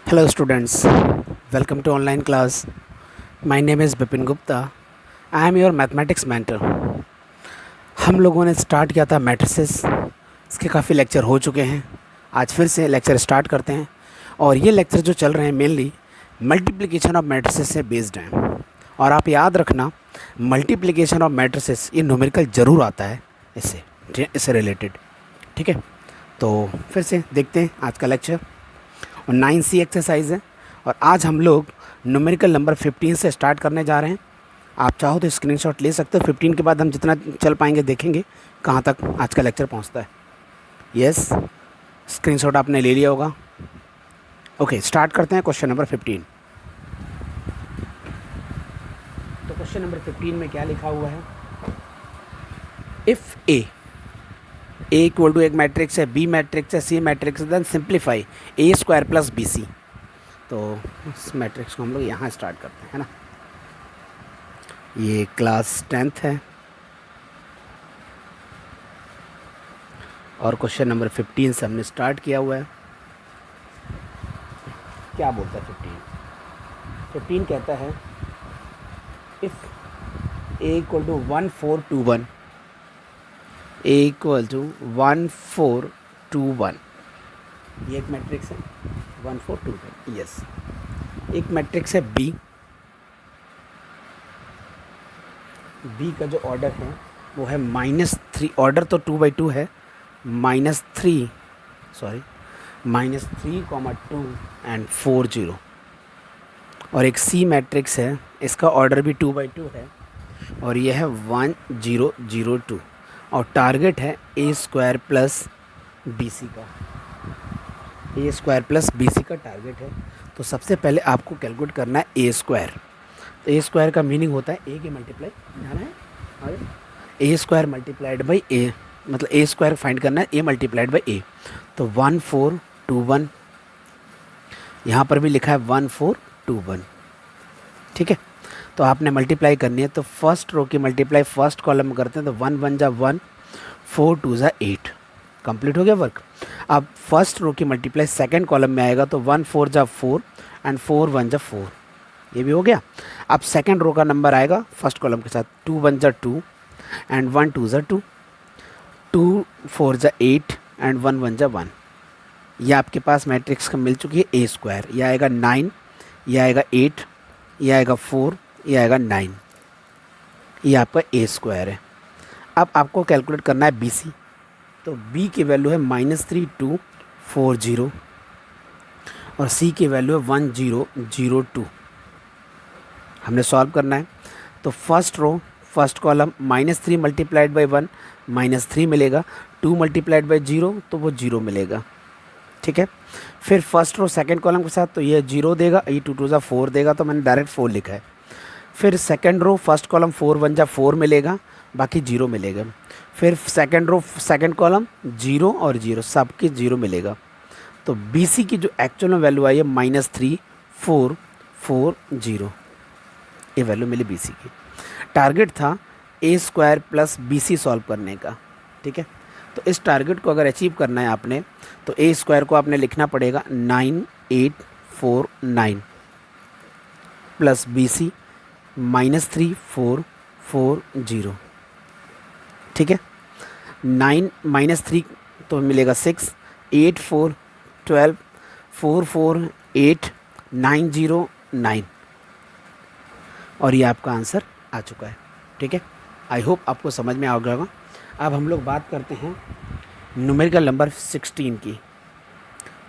Hello students, welcome to online class. My name is Bipin Gupta. I am your mathematics mentor. हम लोगों ने start किया था matrices, इसके काफ़ी लेक्चर हो चुके हैं. आज फिर से लेक्चर स्टार्ट करते हैं और ये लेक्चर जो चल रहे हैं मेनली मल्टीप्लिकेशन ऑफ मैट्रिसेस से बेस्ड हैं. और आप याद रखना, मल्टीप्लिकेशन ऑफ मैट्रिसेस ये न्यूमेरिकल ज़रूर आता है इससे रिलेटेड. ठीक है, तो फिर से देखते हैं आज का लेक्चर. और 9C एक्सरसाइज है और आज हम लोग न्यूमेरिकल नंबर 15 से स्टार्ट करने जा रहे हैं. आप चाहो तो स्क्रीनशॉट ले सकते हो. 15 के बाद हम जितना चल पाएंगे देखेंगे कहाँ तक आज का लेक्चर पहुँचता है. यस, स्क्रीनशॉट आपने ले लिया होगा. ओके, स्टार्ट करते हैं क्वेश्चन नंबर 15. तो क्वेश्चन नंबर 15 में क्या लिखा हुआ है? इफ़ ए इक्वल टू एक मैट्रिक्स है, बी मैट्रिक्स है, सी मैट्रिक्स है, देन सिंप्लीफाई ए स्क्वायर प्लस बी सी. तो इस मैट्रिक्स को हम लोग यहाँ स्टार्ट करते हैं ना. ये क्लास 10th है और क्वेश्चन नंबर 15 से हमने स्टार्ट किया हुआ है. क्या बोलता है 15 कहता है if a equal to 1421 a equal to 1421. ये एक मैट्रिक्स है 1421. यस, एक मैट्रिक्स है बी. बी का जो ऑर्डर है वो है -3. ऑर्डर तो 2/2 है. -3 -3, 2 एंड 4 0. और एक सी मैट्रिक्स है, इसका ऑर्डर भी 2/2 है और यह है 1 0 0 2. और टारगेट है ए स्क्वायर प्लस बी सी का. ए स्क्वायर प्लस बी सी का टारगेट है. तो सबसे पहले आपको कैलकुलेट करना है ए स्क्वायर. तो ए स्क्वायर का मीनिंग होता है ए के मल्टीप्लाई जाना है और ए स्क्वायर मल्टीप्लाइड बाई ए, मतलब ए स्क्वायर फाइंड करना है ए मल्टीप्लाइड बाई ए. तो 1421 यहाँ पर भी लिखा है 1421. ठीक है, तो आपने मल्टीप्लाई करनी है. तो फर्स्ट रो की मल्टीप्लाई फर्स्ट कॉलम में करते हैं. तो 1 1 जा 1, 4 2 जा 8. कंप्लीट हो गया वर्क. अब फर्स्ट रो की मल्टीप्लाई सेकंड कॉलम में आएगा. तो 1 4 जा 4 एंड 4 1 जा 4. ये भी हो गया. अब सेकंड रो का नंबर आएगा फर्स्ट कॉलम के साथ. 2 1 जा 2 एंड 1 2 जा 2. 2 4 जा 8 एंड 1 1 जा 1. ये आपके पास मैट्रिक्स का मिल चुकी है ए स्क्वायर. यह आएगा 9, यह आएगा 8, यह आएगा 4, ये आएगा 9. ये आपका ए स्क्वायर है. अब आपको कैलकुलेट करना है बी सी. तो बी की वैल्यू है -3 2 4 0 और सी की वैल्यू है 1 0 0 2. हमने सॉल्व करना है. तो first row first column -3 multiplied by 1 -3 मिलेगा. 2 मल्टीप्लाइड बाई 0 तो वो 0 मिलेगा. ठीक है, फिर फर्स्ट रो सेकंड कॉलम के साथ. तो ये 0 देगा, ये 2 2 जा 4 देगा, तो मैंने डायरेक्ट 4 लिखा है. फिर सेकंड रो फर्स्ट कॉलम 4 1 जा 4 मिलेगा, बाकी 0 मिलेगा. फिर सेकंड रो सेकंड कॉलम 0 और 0 सबके 0 मिलेगा. तो बी सी की जो एक्चुअल में वैल्यू आई है -3 4 4 0. ये वैल्यू मिली बी सी की. टारगेट था A square plus B C solve करने का. ठीक है, तो इस टारगेट को अगर अचीव करना है आपने, तो ए स्क्वायर को आपने लिखना पड़ेगा 9849 प्लस बी सी -3 4 4 0. ठीक है, 9 -3 तो मिलेगा 6, 8 4 12, 4 4 8 9 0 9. और ये आपका आंसर आ चुका है. ठीक है, आई होप आपको समझ में आ गया होगा. अब हम लोग बात करते हैं न्यूमेरिकल नंबर 16 की.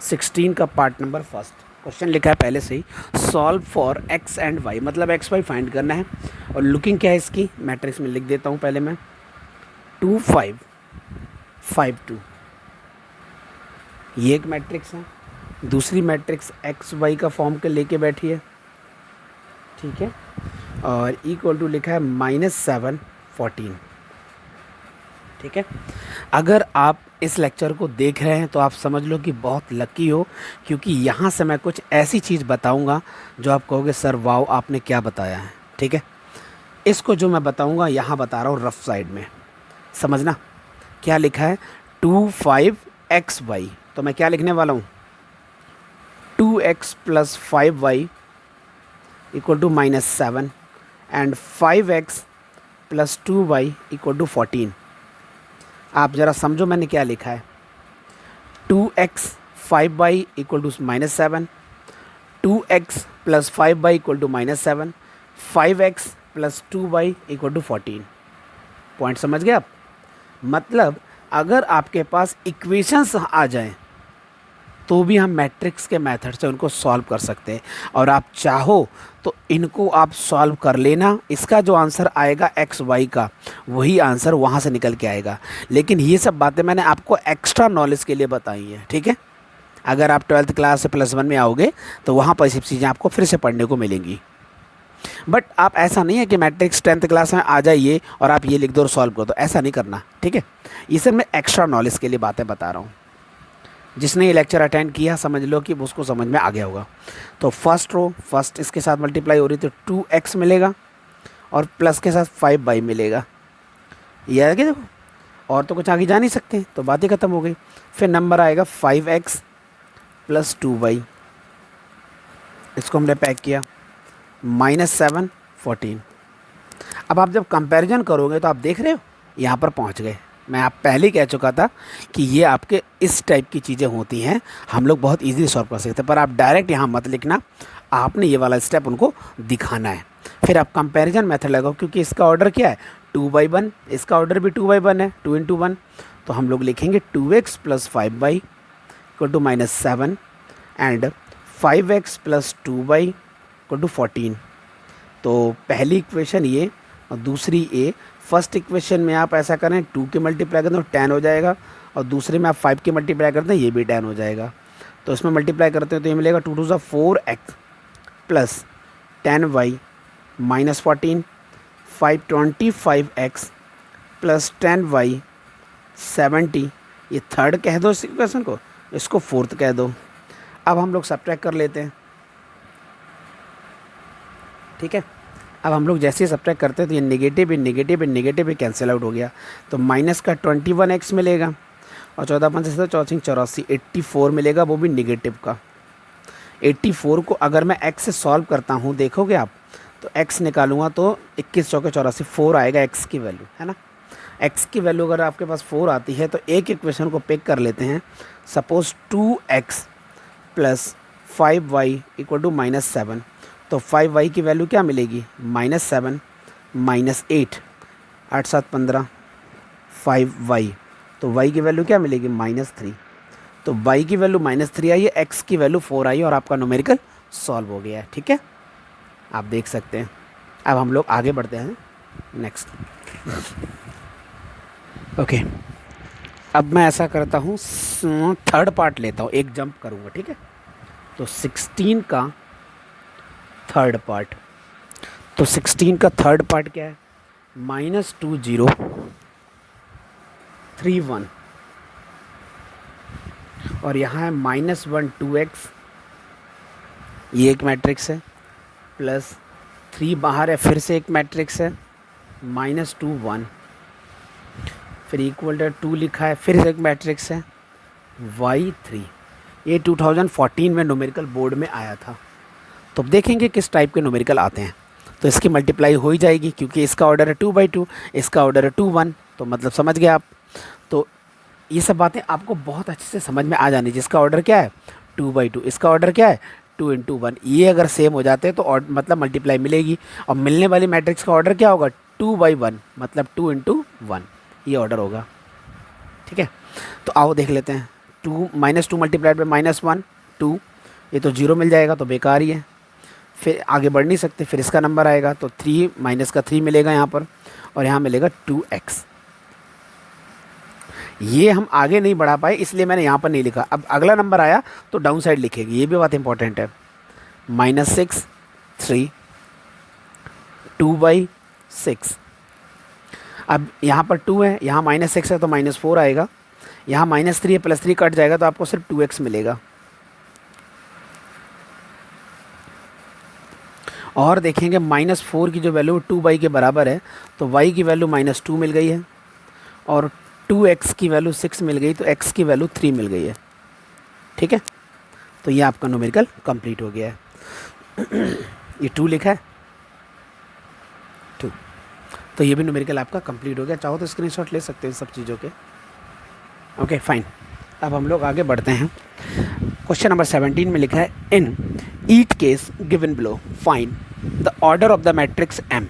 16 का पार्ट नंबर फर्स्ट. क्वेश्चन लिखा है पहले से ही, solve for X and Y, मतलब एक्स वाई फाइंड करना है. और लुकिंग क्या है इसकी, मैट्रिक्स में लिख देता हूँ पहले मैं. 2 5 5 2. ये एक मैट्रिक्स है. दूसरी मैट्रिक्स एक्स वाई का फॉर्म के लेके बैठी है. ठीक है, और इक्वल टू लिखा है -7 14. ठीक है, अगर आप इस लेक्चर को देख रहे हैं तो आप समझ लो कि बहुत लकी हो, क्योंकि यहाँ से मैं कुछ ऐसी चीज़ बताऊँगा जो आप कहोगे सर वाओ आपने क्या बताया है. ठीक है, इसको जो मैं बताऊँगा यहाँ बता रहा हूँ रफ साइड में, समझना. क्या लिखा है 2 5 XY, तो मैं क्या लिखने वाला हूँ 2 2x plus 5y equal to -7 and 5x plus 2y equal to 14। आप ज़रा समझो मैंने क्या लिखा है। 2x 5y equal to -7, 2x plus 5y equal to -7, 5x plus 2y equal to 14। Point समझ गए आप? मतलब अगर आपके पास इक्वेशंस आ जाएं तो भी हम मैट्रिक्स के मेथड से उनको सॉल्व कर सकते हैं, और आप चाहो तो इनको आप सॉल्व कर लेना। इसका जो आंसर आएगा एक्स वाई का, वही आंसर वहाँ से निकल के आएगा। लेकिन ये सब बातें मैंने आपको एक्स्ट्रा नॉलेज के लिए बताई हैं, ठीक है। अगर आप 12th क्लास से +1 में आओगे तो वहाँ पर सब चीज़ें आपको फिर से पढ़ने को मिलेंगी। बट आप ऐसा नहीं है कि मैट्रिक्स 10th क्लास में आ जाइए और आप ये लिख दो और सॉल्व कर दो, ऐसा नहीं करना, ठीक है। ये सब मैं एक्स्ट्रा नॉलेज के लिए बातें बता रहा हूँ। जिसने ये लेक्चर अटेंड किया समझ लो कि उसको समझ में आ गया होगा। तो फर्स्ट रो फर्स्ट इसके साथ मल्टीप्लाई हो रही तो 2x मिलेगा और प्लस के साथ 5y मिलेगा। ये आगे देखो, और तो कुछ आगे जा नहीं सकते, तो बात ही ख़त्म हो गई। फिर नंबर आएगा 5x प्लस 2y, इसको हमने पैक किया, -7 14। अब आप जब कंपैरिजन करोगे तो आप देख रहे हो यहाँ पर पहुँच गए। मैं आप पहले ही कह चुका था कि ये आपके इस टाइप की चीज़ें होती हैं, हम लोग बहुत इजीली सॉल्व कर सकते हैं। पर आप डायरेक्ट यहाँ मत लिखना, आपने ये वाला स्टेप उनको दिखाना है। फिर आप कंपैरिजन मेथड लगाओ, क्योंकि इसका ऑर्डर क्या है 2/1, इसका ऑर्डर भी 2/1 है, 2 × 1। तो हम लोग लिखेंगे 2x plus 5y equal to -7 and 5x plus 2y equal to 14। तो पहली इक्वेशन ये और दूसरी ए। फर्स्ट इक्वेशन में आप ऐसा करें 2 के मल्टीप्लाई करते हैं तो 10 हो जाएगा, और दूसरे में आप 5 के मल्टीप्लाई करते हैं ये भी 10 हो जाएगा। तो इसमें मल्टीप्लाई करते हैं तो ये मिलेगा 2 × 4x plus 10y minus 14, 525x plus 10y 70। ये थर्ड कह दो इस इक्वेशन को, इसको फोर्थ कह दो। अब हम लोग सब्ट्रैक्ट कर लेते हैं, ठीक है। अब हम लोग जैसे ही सब्ट्रैक्ट करते हैं तो ये नेगेटिव ही कैंसिल आउट हो गया। तो माइनस का 21x मिलेगा और 14 5 से 84 84 मिलेगा, वो भी नेगेटिव का। 84 को अगर मैं x से सॉल्व करता हूँ, देखोगे आप, तो x निकालूंगा तो 21 चौके 84 4 आएगा x की वैल्यू, है ना। x की वैल्यू अगर आपके पास 4 आती है तो एक इक्वेशन को पिक कर लेते हैं। Suppose 2x plus 5y equal to -7। तो 5y की वैल्यू क्या मिलेगी, -7 -8, 8 7 15, 5y। तो y की वैल्यू क्या मिलेगी, -3। तो y की वैल्यू -3 आई है, x की वैल्यू 4 आई है, और आपका न्यूमेरिकल सॉल्व हो गया है, ठीक है। आप देख सकते हैं। अब हम लोग आगे बढ़ते हैं नेक्स्ट। ओके, अब मैं ऐसा करता हूँ, थर्ड पार्ट लेता हूँ, एक जंप करूँगा, ठीक है। तो 16 का थर्ड पार्ट, तो 16 का थर्ड पार्ट क्या है, -2031 और यहाँ है -1 2x, ये एक मैट्रिक्स है, प्लस 3 बाहर है, फिर से एक मैट्रिक्स है, -2 1, फिर इक्वल टू 2 लिखा है, फिर से एक मैट्रिक्स है y3। ये 2014 में न्यूमेरिकल बोर्ड में आया था। तो अब देखेंगे किस टाइप के न्यूमेरिकल आते हैं। तो इसकी मल्टीप्लाई हो ही जाएगी, क्योंकि इसका ऑर्डर है 2/2, इसका ऑर्डर है 2 1, तो मतलब समझ गए आप। तो ये सब बातें आपको बहुत अच्छे से समझ में आ जानी। जिसका ऑर्डर क्या है 2/2, इसका ऑर्डर क्या है 2 × 1। ये अगर सेम हो जाते हैं तो मतलब मल्टीप्लाई मिलेगी, और मिलने वाली मैट्रिक्स का ऑर्डर क्या होगा 2/1, मतलब 2 × 1 ये ऑर्डर होगा, ठीक है। तो आओ देख लेते हैं। -2 मल्टीप्लाइड बाई -1 2, ये तो 0 मिल जाएगा, तो बेकार ही है, फिर आगे बढ़ नहीं सकते। फिर इसका नंबर आएगा तो 3 माइनस का 3 मिलेगा यहाँ पर, और यहाँ मिलेगा 2x। ये हम आगे नहीं बढ़ा पाए, इसलिए मैंने यहाँ पर नहीं लिखा। अब अगला नंबर आया तो डाउन साइड लिखेंगे, ये भी बात इंपॉर्टेंट है। -6 3 2/6। अब यहाँ पर 2 है, यहाँ -6 है तो -4 आएगा, यहाँ -3 है, +3 कट जाएगा तो आपको सिर्फ 2x मिलेगा। और देखेंगे -4 की जो वैल्यू 2y के बराबर है, तो y की वैल्यू -2 मिल गई है, और 2x की वैल्यू 6 मिल गई, तो x की वैल्यू 3 मिल गई है, ठीक है। तो ये आपका न्यूमेरिकल कंप्लीट हो गया है। ये 2 लिखा है 2, तो ये भी न्यूमेरिकल आपका कंप्लीट हो गया। चाहो तो स्क्रीनशॉट ले सकते हैं सब चीज़ों के। ओके फाइन, अब हम लोग आगे बढ़ते हैं। क्वेश्चन नंबर 17 में लिखा है in each case given below find the order of the matrix m.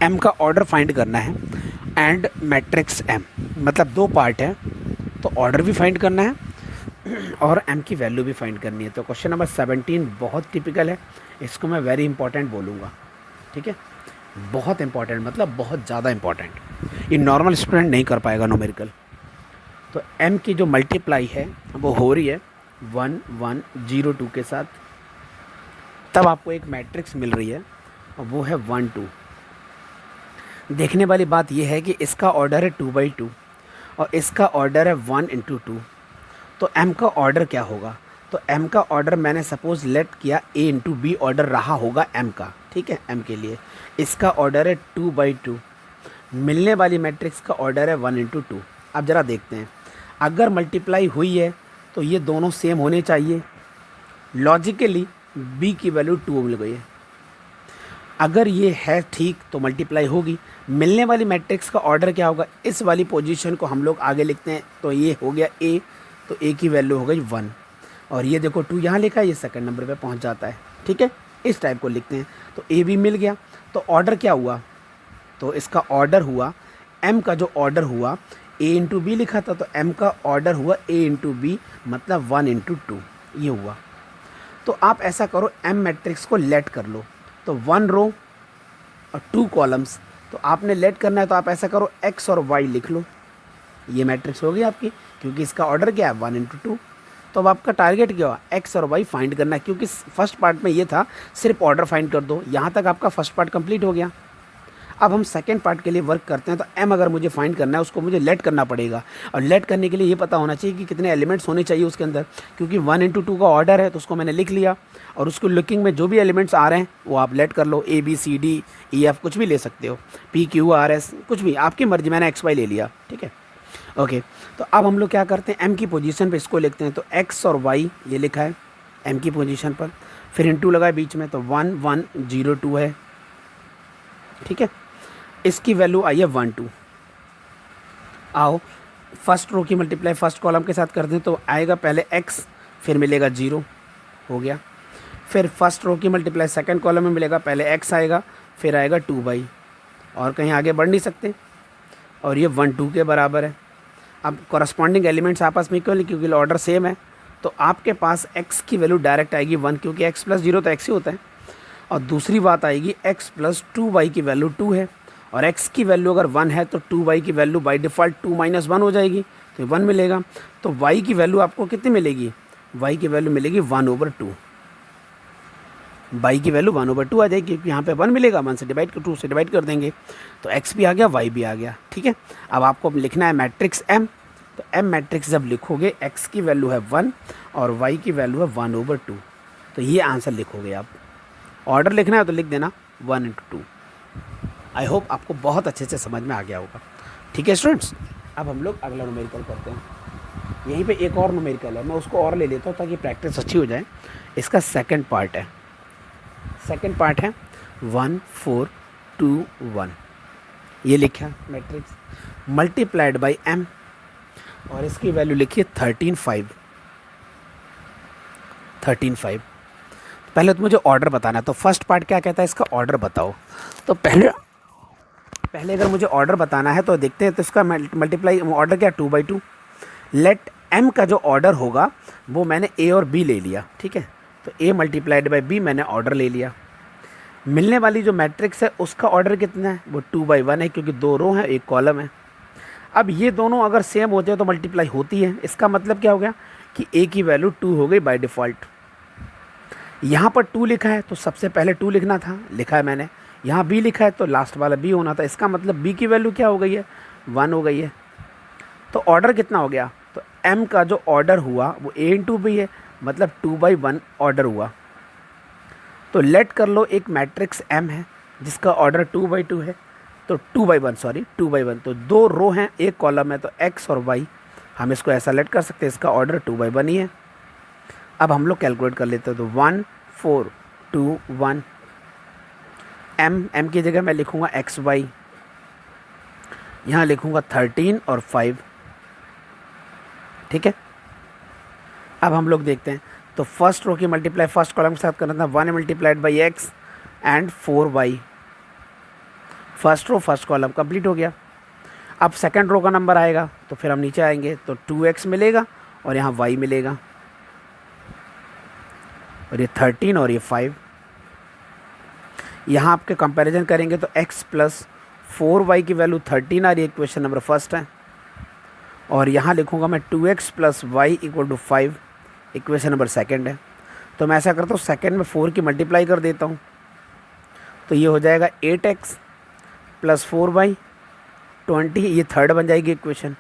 M का ऑर्डर फाइंड करना है एंड मैट्रिक्स एम, मतलब 2 पार्ट है, तो ऑर्डर भी फाइंड करना है और एम की वैल्यू भी फाइंड करनी है। तो क्वेश्चन नंबर 17 बहुत टिपिकल है, इसको मैं वेरी इंपॉर्टेंट बोलूँगा, ठीक है, बहुत इंपॉर्टेंट, मतलब बहुत ज़्यादा इंपॉर्टेंट। ये नॉर्मल स्टूडेंट नहीं कर पाएगा न्यूमेरिकल। तो m की जो मल्टीप्लाई है वो हो रही है 1 1 0 2 के साथ, तब आपको एक मैट्रिक्स मिल रही है और वो है 1 2। देखने वाली बात ये है कि इसका ऑर्डर है 2/2 और इसका ऑर्डर है 1 × 2, तो m का ऑर्डर क्या होगा? तो m का ऑर्डर मैंने सपोज लेट किया a × b ऑर्डर रहा होगा m का, ठीक है, m के लिए इसका ऑर्डर है 2/2, मिलने वाली मैट्रिक्स का ऑर्डर है 1 × 2। अब ज़रा देखते हैं, अगर मल्टीप्लाई हुई है तो ये दोनों सेम होने चाहिए, लॉजिकली b की वैल्यू 2 मिल गई है। अगर ये है ठीक तो मल्टीप्लाई होगी। मिलने वाली मैट्रिक्स का ऑर्डर क्या होगा? इस वाली पोजीशन को हम लोग आगे लिखते हैं, तो ये हो गया a, तो a की वैल्यू हो गई 1, और ये देखो 2 यहाँ लिखा है, ये सेकंड नंबर पे पहुँच जाता है, ठीक है, इस टाइप को लिखते हैं। तो a भी मिल गया, तो ऑर्डर क्या हुआ? तो इसका ऑर्डर हुआ, m का जो ऑर्डर हुआ a × b लिखा था, तो m का ऑर्डर हुआ a × b, मतलब 1 × 2 ये हुआ। तो आप ऐसा करो, m मैट्रिक्स को लेट कर लो, तो 1 रो और 2 कॉलम्स, तो आपने लेट करना है, तो आप ऐसा करो x और y लिख लो, ये मैट्रिक्स होगी आपकी, क्योंकि इसका ऑर्डर क्या है 1 × 2। तो अब आपका टारगेट क्या हुआ? x और y फाइंड करना है, क्योंकि फर्स्ट पार्ट में ये था सिर्फ ऑर्डर फाइंड कर दो, यहाँ तक आपका फर्स्ट पार्ट कंप्लीट हो गया। अब हम सेकंड पार्ट के लिए वर्क करते हैं। तो m अगर मुझे फाइंड करना है, उसको मुझे लेट करना पड़ेगा, और लेट करने के लिए ये पता होना चाहिए कि कितने एलिमेंट्स होने चाहिए उसके अंदर, क्योंकि 1 × 2 का ऑर्डर है, तो उसको मैंने लिख लिया, और उसको लुकिंग में जो भी एलिमेंट्स आ रहे हैं वो आप लेट कर लो, a b c d e f कुछ भी ले सकते हो, p q r s कुछ भी आपकी मर्जी, मैंने x y ले लिया, ठीक है, ओके। तो अब हम लोग क्या करते हैं, m की पोजीशन पे इसको लिखते हैं, तो x और y ये लिखा है m की पोजीशन पर, फिर इंटू लगाए बीच में, तो 1 1 0 2 है, ठीक है, इसकी वैल्यू आई है 1 2। आओ फर्स्ट रो की मल्टीप्लाई फर्स्ट कॉलम के साथ करते हैं, तो आएगा पहले x, फिर मिलेगा 0, हो गया। फिर फर्स्ट रो की मल्टीप्लाई सेकंड कॉलम में मिलेगा, पहले x आएगा, फिर आएगा 2/, और कहीं आगे बढ़ नहीं सकते, और ये 1 2 के बराबर है। अब कॉरस्पॉन्डिंग एलिमेंट्स आपस में इक्वल, क्योंकि ऑर्डर सेम है, तो आपके पास x की वैल्यू डायरेक्ट आएगी 1, क्योंकि x + 0 तो x ही होता है, और दूसरी बात आएगी x + 2y की वैल्यू 2 है, और x की वैल्यू अगर 1 है तो 2y की वैल्यू बाय डिफ़ॉल्ट 2 - 1 हो जाएगी, तो 1 मिलेगा। तो y की वैल्यू आपको कितनी मिलेगी? y की वैल्यू मिलेगी 1/2, y की वैल्यू 1/2 आ जाएगी, क्योंकि यहाँ पे 1 मिलेगा, 1 से डिवाइड कर 2 से डिवाइड कर देंगे, तो x भी आ गया, y भी आ गया, ठीक है। अब आपको लिखना है मैट्रिक्स m, तो m मैट्रिक्स जब लिखोगे x की वैल्यू है 1 और y की वैल्यू है 1/2, तो ये आंसर लिखोगे आप। ऑर्डर लिखना है तो लिख देना 1 × 2। आई होप आपको बहुत अच्छे से समझ में आ गया होगा, ठीक है स्टूडेंट्स। अब हम लोग अगला न्यूमेरिकल करते हैं। यहीं पे एक और न्यूमेरिकल है, मैं उसको और ले लेता हूँ ताकि प्रैक्टिस अच्छी हो जाए। इसका सेकंड पार्ट है, 1 4 2 1, ये लिखा मैट्रिक्स मल्टीप्लाइड बाई m, और इसकी वैल्यू लिखिए 13 5। पहले तो मुझे ऑर्डर बताना है, तो फर्स्ट पार्ट क्या कहता है, इसका ऑर्डर बताओ। तो पहले अगर मुझे ऑर्डर बताना है तो देखते हैं, तो इसका मल्टीप्लाई ऑर्डर क्या, 2/2। लेट m का जो ऑर्डर होगा वो मैंने a और b ले लिया, ठीक है, तो a × b मैंने ऑर्डर ले लिया। मिलने वाली जो मैट्रिक्स है उसका ऑर्डर कितना है, वो 2/1 है, क्योंकि 2 रो है, 1 कॉलम है। अब ये दोनों अगर सेम होते हैं तो मल्टीप्लाई होती है, इसका मतलब क्या हो गया कि a की वैल्यू 2 हो गई बाय डिफ़ॉल्ट। यहाँ पर 2 लिखा है तो सबसे पहले 2 लिखना था, लिखा है मैंने, यहाँ b लिखा है तो लास्ट वाला b होना था, इसका मतलब b की वैल्यू क्या हो गई है, 1 हो गई है। तो ऑर्डर कितना हो गया, तो m का जो ऑर्डर हुआ वो a × b है, मतलब 2/1 ऑर्डर हुआ। तो लेट कर लो एक मैट्रिक्स m है जिसका ऑर्डर 2/2 है, तो 2/1, तो 2 रो हैं, 1 कॉलम है, तो x और y हम इसको ऐसा लेट कर सकते हैं, इसका ऑर्डर 2/1 ही है। अब हम लोग कैलकुलेट कर लेते हैं, तो 1 4 2 1, m की जगह मैं लिखूँगा एक्स वाई, यहाँ लिखूँगा 13 और 5, ठीक है। अब हम लोग देखते हैं, तो फर्स्ट रो की मल्टीप्लाई फर्स्ट कॉलम के साथ करना था, 1 multiplied by x and 4y, first row first column complete हो गया। अब सेकंड रो का नंबर आएगा तो फिर हम नीचे आएंगे, तो 2x मिलेगा और यहाँ y मिलेगा, और ये 13 और ये 5। यहाँ आपके कंपैरिजन करेंगे तो x प्लस 4y की वैल्यू 13 आ रही है, इक्वेशन नंबर फर्स्ट है, और यहाँ लिखूँगा मैं 2x plus y equal to 5, equation number second है। तो मैं ऐसा करता हूँ, सेकंड में 4 की मल्टीप्लाई कर देता हूँ, तो ये हो जाएगा 8x प्लस 4y 20, ये थर्ड बन जाएगी इक्वेशन।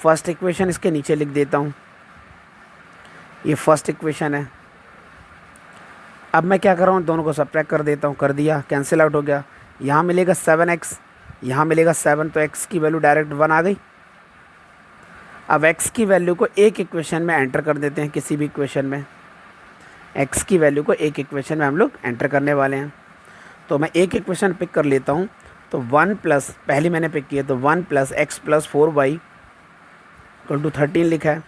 फर्स्ट इक्वेशन इसके नीचे लिख देता हूँ, ये फर्स्ट इक्वेशन है। अब मैं क्या कर रहा हूँ, दोनों को सब्ट्रैक्ट कर देता हूँ, कर दिया, कैंसिल आउट हो गया। यहाँ मिलेगा 7x, यहाँ मिलेगा 7, तो x की वैल्यू डायरेक्ट 1 आ गई। अब x की वैल्यू को एक इक्वेशन में एंटर कर देते हैं, किसी भी इक्वेशन में x की वैल्यू को एक इक्वेशन में हम लोग एंटर करने वाले हैं। तो मैं एक इक्वेशन पिक कर लेता हूँ, तो 1 प्लस, पहली मैंने पिक किया, तो 1 plus x plus 4y equal to 13 लिखा है,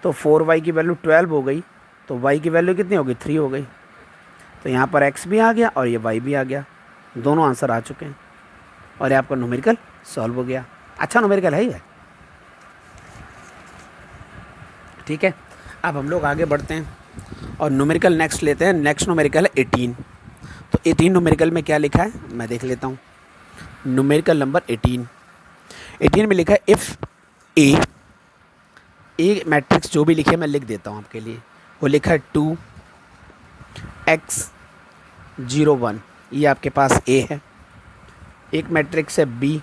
तो 4y की वैल्यू 12 हो गई, तो y की वैल्यू कितनी हो गई, 3 हो गई। तो यहाँ पर x भी आ गया और ये y भी आ गया, दोनों आंसर आ चुके हैं, और ये आपका न्यूमेरिकल सॉल्व हो गया। अच्छा न्यूमेरिकल है ही है, ठीक है। अब हम लोग आगे बढ़ते हैं और न्यूमेरिकल नेक्स्ट लेते हैं। नेक्स्ट न्यूमेरिकल है 18। तो 18 न्यूमेरिकल में क्या लिखा है मैं देख लेता हूँ। न्यूमेरिकल नंबर 18 में लिखा है इफ़ ए मैट्रिक्स जो भी लिखे मैं लिख देता हूँ आपके लिए। वो लिखा है 2x 0 1, ये आपके पास ए है। एक मैट्रिक्स है बी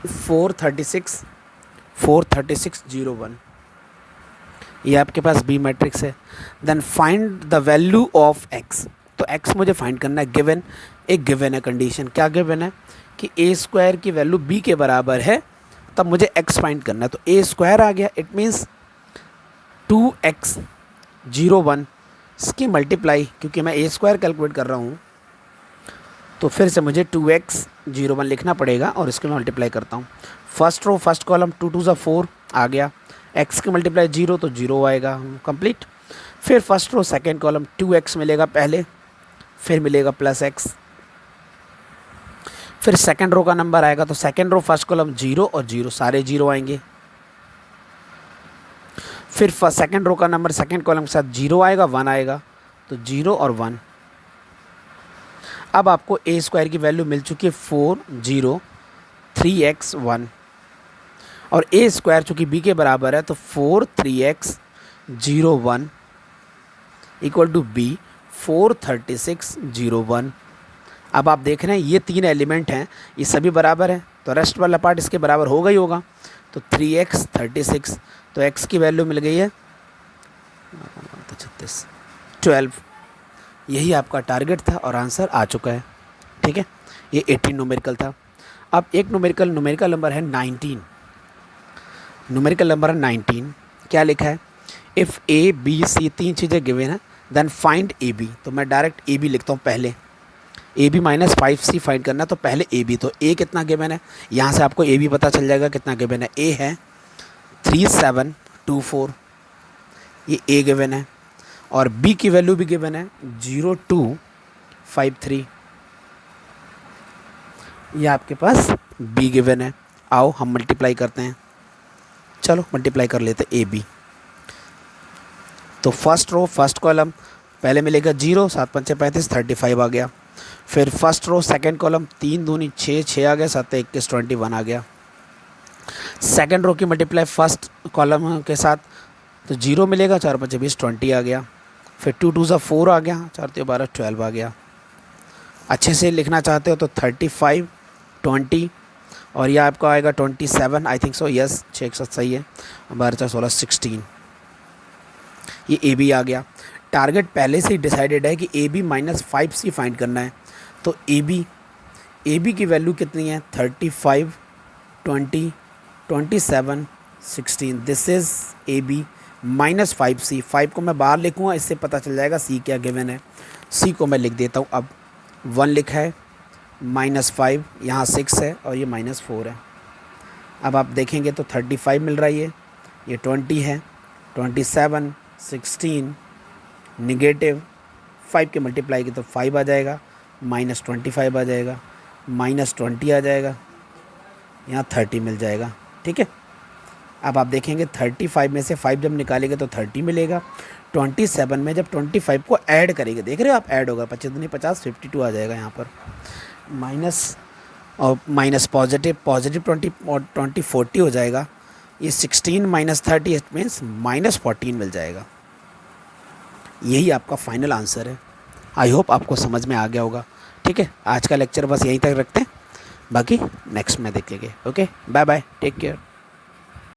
436 0 1, ये आपके पास बी मैट्रिक्स है। Then find the value of x, तो x मुझे फाइंड करना है। गिवन, एक गिवन है कंडीशन, क्या गिवन है कि a स्क्वायर की वैल्यू b के बराबर है, तब मुझे x फाइंड करना है। तो a स्क्वायर आ गया, इट मीन्स 2x 0 1 इसकी मल्टीप्लाई, क्योंकि मैं a स्क्वायर कैलकुलेट कर रहा हूँ तो फिर से मुझे 2x 0 1 लिखना पड़ेगा और इसको मैं मल्टीप्लाई करता हूँ। फर्स्ट रो फर्स्ट कॉलम 2 2 4 आ गया, x की मल्टीप्लाई 0 तो 0 आएगा कंप्लीट। फिर first row second column 2x मिलेगा पहले, फिर मिलेगा प्लस x, फिर सेकेंड रो का नंबर आएगा, तो सेकेंड रो फर्स्ट कॉलम 0 और 0 सारे 0 आएंगे। फिर सेकेंड रो का नंबर सेकेंड कॉलम के साथ 0 आएगा 1 आएगा, तो 0 और 1। अब आपको a स्क्वायर की वैल्यू मिल चुकी है 403x1, और a स्क्वायर चूँकि b के बराबर है तो 4 3x 0 1 इक्वल टू b 436 0 1। अब आप देख रहे हैं ये तीन एलिमेंट हैं, ये सभी बराबर हैं, तो रेस्ट वाला पार्ट इसके बराबर होगा ही होगा। तो 3x 36, तो x की वैल्यू मिल गई है 12। यही आपका टारगेट था और आंसर आ चुका है, ठीक है। ये 18 न्यूमेरिकल था। अब एक न्यूमेरिकल नंबर है 19। न्यूमेरिकल नंबर है 19, क्या लिखा है, इफ़ a b c तीन चीज़ें गिवन है, देन फाइंड ए बी। तो मैं डायरेक्ट ए बी लिखता हूँ पहले, ए बी माइनस 5c फाइंड करना, तो पहले ए बी। तो ए कितना गिवन है, यहाँ से आपको ए बी पता चल जाएगा कितना गिवन है। ए है 3724, ये ए गिवन है, और बी की वैल्यू भी गिवन है 0253, ये आपके पास बी गिवन है। आओ हम मल्टीप्लाई करते हैं, चलो मल्टीप्लाई कर लेते हैं ए बी। तो फर्स्ट रो फर्स्ट कॉलम पहले मिलेगा 0, 7 5 35 35 आ गया। फिर फर्स्ट रो सेकंड कॉलम 3 दूनी 6 6 आ गया, 7 21 21 आ गया। सेकंड रो की मल्टीप्लाई फर्स्ट कॉलम के साथ, तो 0 मिलेगा, 4 5 20 20 आ गया। फिर 2 2 4 आ गया, 4 3 12 12 आ गया। अच्छे से लिखना चाहते हो तो 35 20, और यह आपका आएगा 27, आई थिंक सो, यस 6 एक साथ सही है, 12 4 16 16, ये ए बी आ गया। टारगेट पहले से ही डिसाइडेड है कि ए बी माइनस 5c फाइंड करना है। तो ए बी की वैल्यू कितनी है, 35 20 27 16, this is a b minus 5c, 5 को मैं बाहर लिखूँगा, इससे पता चल जाएगा c क्या गिवन है। c को मैं लिख देता हूँ। अब 1 लिखा है, -5 यहाँ 6 है और ये -4 है। अब आप देखेंगे तो 35 मिल रहा है, ये 20 है, 27, 16, निगेटिव 5 के मल्टीप्लाई की तो 5 आ जाएगा, -25 आ जाएगा, -20 आ जाएगा, यहाँ 30 मिल जाएगा। ठीक है, अब आप देखेंगे 35 में से 5 जब निकालेंगे तो 30 मिलेगा। 27 में जब 25 को ऐड करेंगे, देख रहे हो आप, ऐड होगा, 25 दूनी 50, 52 आ जाएगा यहाँ पर। माइनस और माइनस पॉजिटिव 20 और 20 40 हो जाएगा। ये 16 माइनस 30 इट मीन्स -14 मिल जाएगा। यही आपका फाइनल आंसर है। आई होप आपको समझ में आ गया होगा। ठीक है, आज का लेक्चर बस यहीं तक रखते हैं, बाकी नेक्स्ट में देखेंगे। Okay, bye bye, take care.